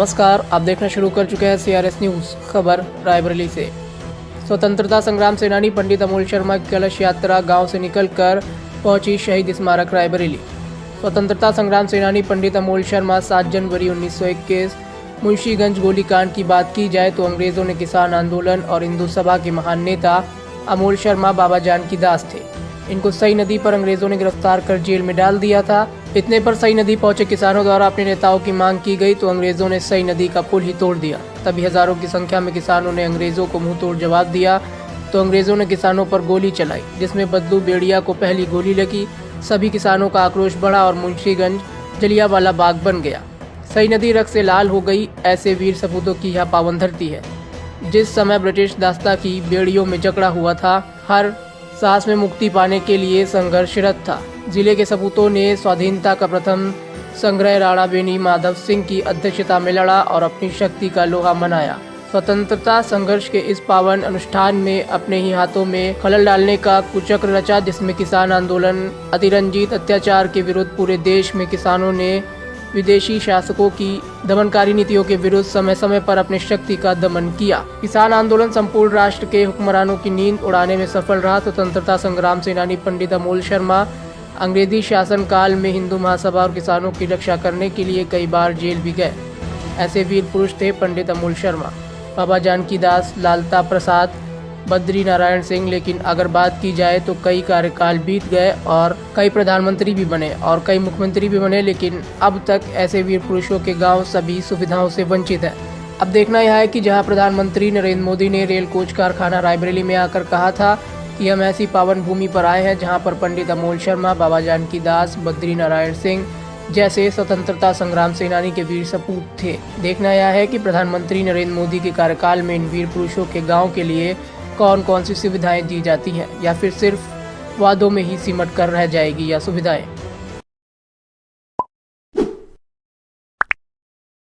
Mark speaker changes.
Speaker 1: नमस्कार, आप देखना शुरू कर चुके हैं CRS न्यूज़। खबर रायबरेली से। स्वतंत्रता संग्राम सेनानी पंडित अमोल शर्मा की कलश यात्रा गांव से निकलकर पहुंची शहीद स्मारक रायबरेली। स्वतंत्रता संग्राम सेनानी पंडित अमोल शर्मा 7 जनवरी 1921 मुंशीगंज गोलीकांड की बात की जाए तो अंग्रेजों ने किसान आंदोलन और हिंदू सभा के महान नेता अमोल शर्मा बाबा जानकी दास थे। इनको सई नदी पर अंग्रेजों ने गिरफ्तार कर जेल में डाल दिया था। इतने पर सई नदी पहुंचे किसानों द्वारा अपने नेताओं की मांग की गई तो अंग्रेजों ने सई नदी का पुल ही तोड़ दिया। तभी हजारों की संख्या में किसानों ने अंग्रेजों को मुंह तोड़ जवाब दिया तो अंग्रेजों ने किसानों पर गोली चलाई, जिसमें बदलू बेड़िया को पहली गोली लगी। सभी किसानों का आक्रोश बढ़ा और मुंशीगंज जलियांवाला बाग बन गया। सई नदी रक्त से लाल हो गई। ऐसे वीर सपूतों की यह पावन धरती है। जिस समय ब्रिटिश दास्ता की बेड़ियों में जकड़ा हुआ था, हर सांस में मुक्ति पाने के लिए संघर्षरत था। जिले के सपूतों ने स्वाधीनता का प्रथम संग्रह राणा बेनी माधव सिंह की अध्यक्षता में लड़ा और अपनी शक्ति का लोहा मनाया। स्वतंत्रता संघर्ष के इस पावन अनुष्ठान में अपने ही हाथों में खलल डालने का कुचक्र रचा, जिसमें किसान आंदोलन अतिरंजित अत्याचार के विरुद्ध पूरे देश में किसानों ने विदेशी शासकों की दमनकारी नीतियों के विरुद्ध समय समय पर अपनी शक्ति का दमन किया। किसान आंदोलन संपूर्ण राष्ट्र के हुक्मरानों की नींद उड़ाने में सफल रहा। स्वतंत्रता संग्राम सेनानी पंडित अमोल शर्मा अंग्रेजी शासन काल में हिंदू महासभा और किसानों की रक्षा करने के लिए कई बार जेल भी गए। ऐसे वीर पुरुष थे पंडित अमोल शर्मा, बाबा जानकी दास, लालता प्रसाद, बद्री नारायण सिंह। लेकिन अगर बात की जाए तो कई कार्यकाल बीत गए और कई प्रधानमंत्री भी बने और कई मुख्यमंत्री भी बने, लेकिन अब तक ऐसे वीर पुरुषों के गांव सभी सुविधाओं से वंचित है। अब देखना यह है कि जहां प्रधानमंत्री नरेंद्र मोदी ने रेल कोच कारखाना रायबरेली में आकर कहा था कि हम ऐसी पावन भूमि पर आए हैं जहां पर पंडित अमोल शर्मा, बाबा जानकी दास, बद्री नारायण सिंह जैसे स्वतंत्रता संग्राम सेनानी के वीर सपूत थे। देखना यह है कि प्रधानमंत्री नरेंद्र मोदी के कार्यकाल में इन वीर पुरुषों के गाँव के लिए कौन कौन सी सुविधाएं दी जाती हैं, या फिर सिर्फ वादों में ही सिमट कर रह जाएगी यह सुविधाएं।